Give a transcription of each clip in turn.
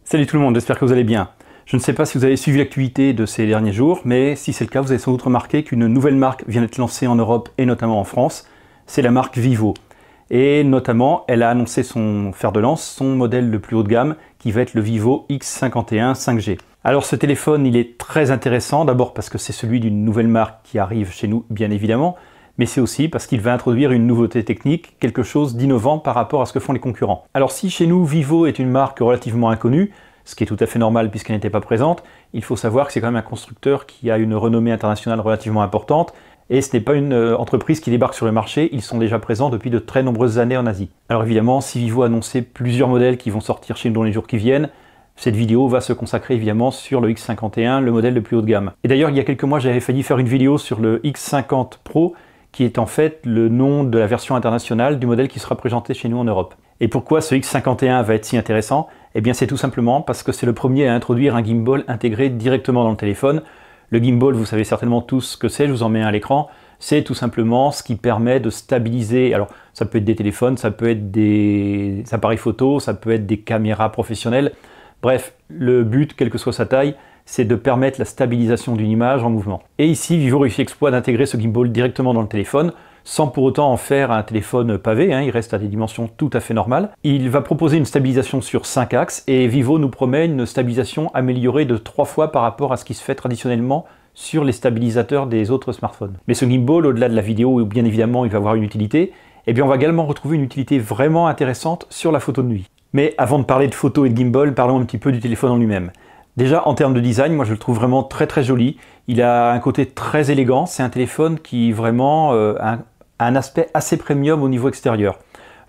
Salut tout le monde, j'espère que vous allez bien. Je ne sais pas si vous avez suivi l'actualité de ces derniers jours, mais si c'est le cas, vous avez sans doute remarqué qu'une nouvelle marque vient d'être lancée en Europe et notamment en France. C'est la marque Vivo. Et notamment, elle a annoncé son fer de lance, son modèle le plus haut de gamme, qui va être le Vivo X51 5G. Alors ce téléphone, il est très intéressant, d'abord parce que c'est celui d'une nouvelle marque qui arrive chez nous, bien évidemment, mais c'est aussi parce qu'il va introduire une nouveauté technique, quelque chose d'innovant par rapport à ce que font les concurrents. Alors si chez nous, Vivo est une marque relativement inconnue, ce qui est tout à fait normal puisqu'elle n'était pas présente, il faut savoir que c'est quand même un constructeur qui a une renommée internationale relativement importante, et ce n'est pas une entreprise qui débarque sur le marché, ils sont déjà présents depuis de très nombreuses années en Asie. Alors évidemment, si Vivo a annoncé plusieurs modèles qui vont sortir chez nous dans les jours qui viennent, cette vidéo va se consacrer évidemment sur le X51, le modèle le plus haut de gamme. Et d'ailleurs, il y a quelques mois, j'avais failli faire une vidéo sur le X50 Pro, qui est en fait le nom de la version internationale du modèle qui sera présenté chez nous en Europe. Et pourquoi ce X51 va être si intéressant? Eh bien c'est tout simplement parce que c'est le premier à introduire un gimbal intégré directement dans le téléphone. Le gimbal, vous savez certainement tous ce que c'est, je vous en mets un à l'écran. C'est tout simplement ce qui permet de stabiliser, alors ça peut être des téléphones, ça peut être des appareils photo, ça peut être des caméras professionnelles. Bref, le but, quelle que soit sa taille, c'est de permettre la stabilisation d'une image en mouvement. Et ici, Vivo réussit l'exploit d'intégrer ce gimbal directement dans le téléphone, sans pour autant en faire un téléphone pavé, il reste à des dimensions tout à fait normales. Il va proposer une stabilisation sur 5 axes, et Vivo nous promet une stabilisation améliorée de 3 fois par rapport à ce qui se fait traditionnellement sur les stabilisateurs des autres smartphones. Mais ce gimbal, au-delà de la vidéo, où bien évidemment il va avoir une utilité, eh bien on va également retrouver une utilité vraiment intéressante sur la photo de nuit. Mais avant de parler de photo et de gimbal, parlons un petit peu du téléphone en lui-même. Déjà en termes de design, moi je le trouve vraiment très joli. Il a un côté très élégant, c'est un téléphone qui vraiment a un aspect assez premium au niveau extérieur.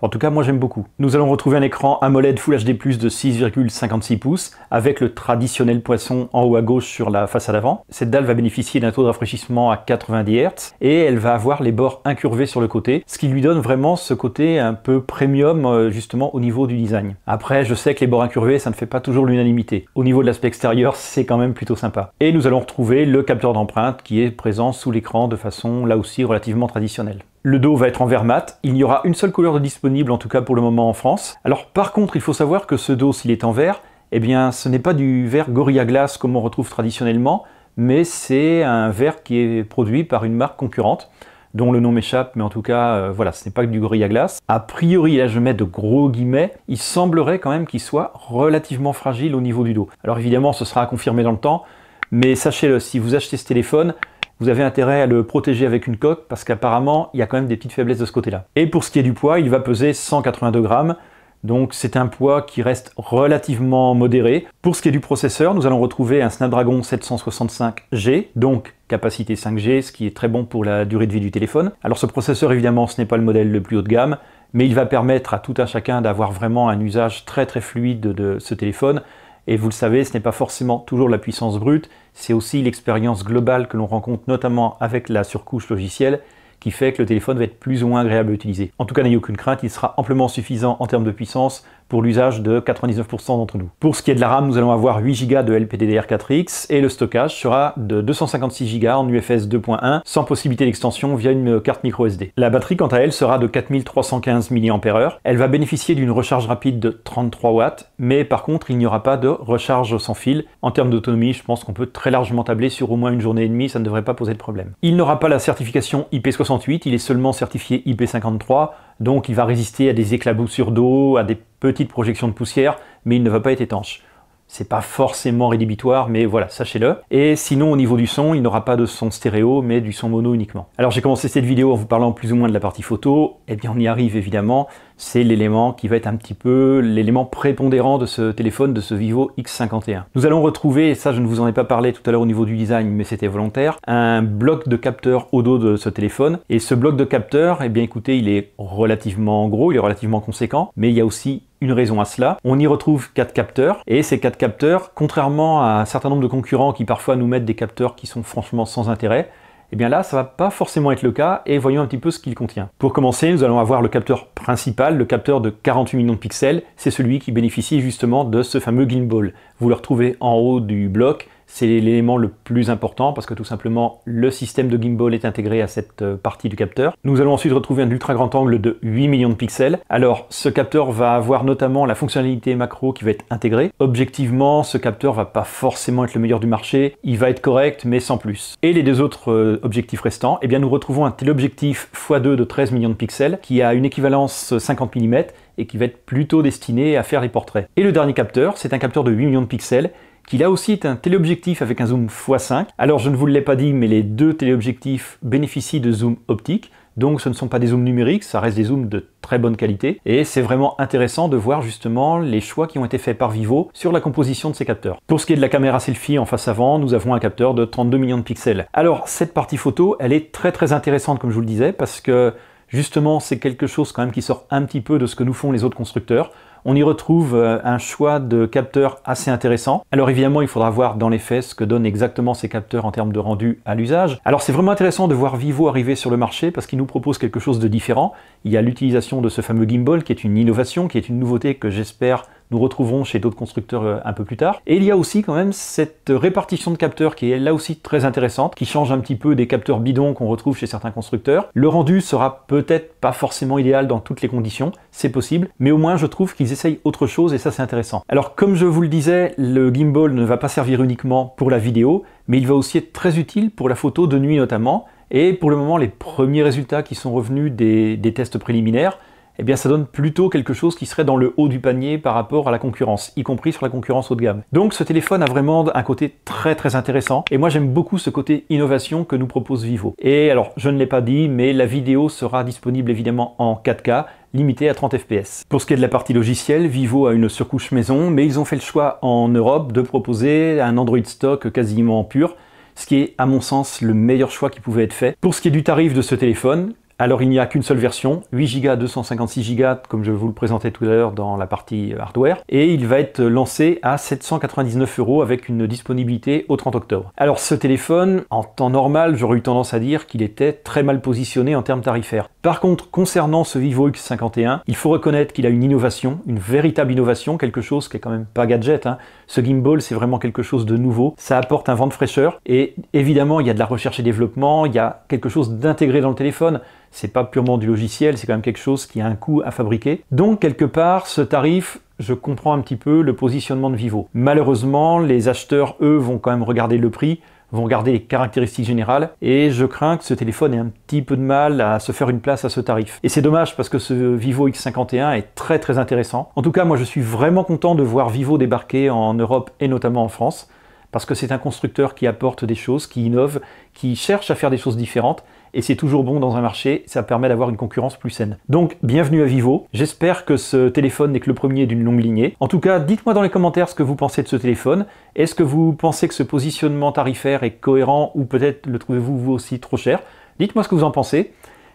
En tout cas, moi j'aime beaucoup. Nous allons retrouver un écran AMOLED Full HD+, de 6,56 pouces, avec le traditionnel poinçon en haut à gauche sur la façade avant. Cette dalle va bénéficier d'un taux de rafraîchissement à 90 Hz, et elle va avoir les bords incurvés sur le côté, ce qui lui donne vraiment ce côté un peu premium, justement, au niveau du design. Après, je sais que les bords incurvés, ça ne fait pas toujours l'unanimité. Au niveau de l'aspect extérieur, c'est quand même plutôt sympa. Et nous allons retrouver le capteur d'empreinte qui est présent sous l'écran de façon, là aussi, relativement traditionnelle. Le dos va être en verre mat, il y aura une seule couleur disponible en tout cas pour le moment en France. Alors par contre il faut savoir que ce dos, s'il est en verre, eh bien ce n'est pas du verre Gorilla Glass comme on retrouve traditionnellement, mais c'est un verre qui est produit par une marque concurrente, dont le nom m'échappe, mais en tout cas voilà, ce n'est pas du Gorilla Glass. A priori, là je mets de gros guillemets, il semblerait quand même qu'il soit relativement fragile au niveau du dos. Alors évidemment ce sera à confirmer dans le temps, mais sachez-le, si vous achetez ce téléphone, vous avez intérêt à le protéger avec une coque parce qu'apparemment, il y a quand même des petites faiblesses de ce côté-là. Et pour ce qui est du poids, il va peser 182 grammes. Donc c'est un poids qui reste relativement modéré. Pour ce qui est du processeur, nous allons retrouver un Snapdragon 765G, donc capacité 5G, ce qui est très bon pour la durée de vie du téléphone. Alors ce processeur, évidemment, ce n'est pas le modèle le plus haut de gamme, mais il va permettre à tout un chacun d'avoir vraiment un usage très fluide de ce téléphone. Et vous le savez, ce n'est pas forcément toujours la puissance brute, c'est aussi l'expérience globale que l'on rencontre notamment avec la surcouche logicielle qui fait que le téléphone va être plus ou moins agréable à utiliser. En tout cas, n'ayez aucune crainte, il sera amplement suffisant en termes de puissance pour l'usage de 99% d'entre nous. Pour ce qui est de la RAM, nous allons avoir 8 Go de LPDDR4X et le stockage sera de 256 Go en UFS 2.1 sans possibilité d'extension via une carte microSD. La batterie, quant à elle, sera de 4315 mAh. Elle va bénéficier d'une recharge rapide de 33 watts, mais par contre, il n'y aura pas de recharge sans fil. En termes d'autonomie, je pense qu'on peut très largement tabler sur au moins une journée et demie, ça ne devrait pas poser de problème. Il n'aura pas la certification IP68, il est seulement certifié IP53, donc il va résister à des éclaboussures d'eau, à des petites projections de poussière, mais il ne va pas être étanche. C'est pas forcément rédhibitoire, mais voilà, sachez-le. Et sinon, au niveau du son, il n'aura pas de son stéréo, mais du son mono uniquement. Alors j'ai commencé cette vidéo en vous parlant plus ou moins de la partie photo, et bien on y arrive évidemment, c'est l'élément qui va être un petit peu l'élément prépondérant de ce téléphone, de ce Vivo X51. Nous allons retrouver, et ça je ne vous en ai pas parlé tout à l'heure au niveau du design, mais c'était volontaire, un bloc de capteur au dos de ce téléphone. Et ce bloc de capteur, eh bien écoutez, il est relativement gros, il est relativement conséquent, mais il y a aussi une raison à cela. On y retrouve 4 capteurs, et ces 4 capteurs, contrairement à un certain nombre de concurrents qui parfois nous mettent des capteurs qui sont franchement sans intérêt, et bien là, ça va pas forcément être le cas, et voyons un petit peu ce qu'il contient. Pour commencer, nous allons avoir le capteur principal, le capteur de 48 millions de pixels, c'est celui qui bénéficie justement de ce fameux gimbal. Vous le retrouvez en haut du bloc, C'est l'élément le plus important parce que tout simplement le système de gimbal est intégré à cette partie du capteur. Nous allons ensuite retrouver un ultra grand angle de 8 millions de pixels. Alors ce capteur va avoir notamment la fonctionnalité macro qui va être intégrée. Objectivement, ce capteur va pas forcément être le meilleur du marché, il va être correct mais sans plus. Et les deux autres objectifs restants, eh bien nous retrouvons un téléobjectif x2 de 13 millions de pixels qui a une équivalence 50 mm et qui va être plutôt destiné à faire des portraits. Et le dernier capteur, c'est un capteur de 8 millions de pixels qui là aussi est un téléobjectif avec un zoom x5. Alors je ne vous l'ai pas dit, mais les deux téléobjectifs bénéficient de zoom optique, donc ce ne sont pas des zooms numériques, ça reste des zooms de très bonne qualité, et c'est vraiment intéressant de voir justement les choix qui ont été faits par Vivo sur la composition de ces capteurs. Pour ce qui est de la caméra selfie en face avant, nous avons un capteur de 32 millions de pixels. Alors cette partie photo, elle est très intéressante comme je vous le disais, parce que justement c'est quelque chose quand même qui sort un petit peu de ce que nous font les autres constructeurs. On y retrouve un choix de capteurs assez intéressant. Alors évidemment, il faudra voir dans les faits ce que donnent exactement ces capteurs en termes de rendu à l'usage. Alors c'est vraiment intéressant de voir Vivo arriver sur le marché parce qu'il nous propose quelque chose de différent. Il y a l'utilisation de ce fameux gimbal qui est une innovation, qui est une nouveauté que j'espère nous retrouverons chez d'autres constructeurs un peu plus tard. Et il y a aussi quand même cette répartition de capteurs qui est là aussi très intéressante, qui change un petit peu des capteurs bidons qu'on retrouve chez certains constructeurs. Le rendu sera peut-être pas forcément idéal dans toutes les conditions, c'est possible, mais au moins je trouve qu'ils essayent autre chose et ça c'est intéressant. Alors comme je vous le disais, le gimbal ne va pas servir uniquement pour la vidéo, mais il va aussi être très utile pour la photo de nuit notamment. Et pour le moment, les premiers résultats qui sont revenus des tests préliminaires, eh bien ça donne plutôt quelque chose qui serait dans le haut du panier par rapport à la concurrence, y compris sur la concurrence haut de gamme. Donc ce téléphone a vraiment un côté très intéressant, et moi j'aime beaucoup ce côté innovation que nous propose Vivo. Et alors, je ne l'ai pas dit, mais la vidéo sera disponible évidemment en 4K, limité à 30 fps. Pour ce qui est de la partie logicielle, Vivo a une surcouche maison, mais ils ont fait le choix en Europe de proposer un Android stock quasiment pur, ce qui est à mon sens le meilleur choix qui pouvait être fait. Pour ce qui est du tarif de ce téléphone, alors il n'y a qu'une seule version, 8 Go, 256 Go, comme je vous le présentais tout à l'heure dans la partie hardware, et il va être lancé à 799 € avec une disponibilité au 30 octobre. Alors ce téléphone, en temps normal, j'aurais eu tendance à dire qu'il était très mal positionné en termes tarifaires. Par contre, concernant ce Vivo X51, il faut reconnaître qu'il a une innovation, une véritable innovation, quelque chose qui est quand même pas gadget, hein. Ce gimbal, c'est vraiment quelque chose de nouveau, ça apporte un vent de fraîcheur, et évidemment, il y a de la recherche et développement, il y a quelque chose d'intégré dans le téléphone. C'est pas purement du logiciel, c'est quand même quelque chose qui a un coût à fabriquer. Donc quelque part, ce tarif, je comprends un petit peu le positionnement de Vivo. Malheureusement, les acheteurs, eux, vont quand même regarder le prix, vont regarder les caractéristiques générales, et je crains que ce téléphone ait un petit peu de mal à se faire une place à ce tarif. Et c'est dommage parce que ce Vivo X51 est très intéressant. En tout cas, moi je suis vraiment content de voir Vivo débarquer en Europe et notamment en France, parce que c'est un constructeur qui apporte des choses, qui innove, qui cherche à faire des choses différentes, et c'est toujours bon dans un marché, ça permet d'avoir une concurrence plus saine. Donc, bienvenue à Vivo, j'espère que ce téléphone n'est que le premier d'une longue lignée. En tout cas, dites-moi dans les commentaires ce que vous pensez de ce téléphone. Est-ce que vous pensez que ce positionnement tarifaire est cohérent, ou peut-être le trouvez-vous vous aussi trop cher? Dites-moi ce que vous en pensez.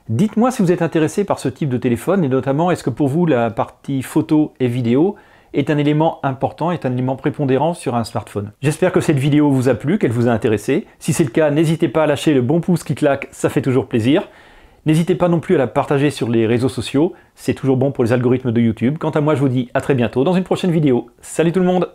Dites-moi si vous êtes intéressé par ce type de téléphone, et notamment, est-ce que pour vous, la partie photo et vidéo est un élément important, est un élément prépondérant sur un smartphone. J'espère que cette vidéo vous a plu, qu'elle vous a intéressé. Si c'est le cas, n'hésitez pas à lâcher le bon pouce qui claque, ça fait toujours plaisir. N'hésitez pas non plus à la partager sur les réseaux sociaux, c'est toujours bon pour les algorithmes de YouTube. Quant à moi, je vous dis à très bientôt dans une prochaine vidéo. Salut tout le monde!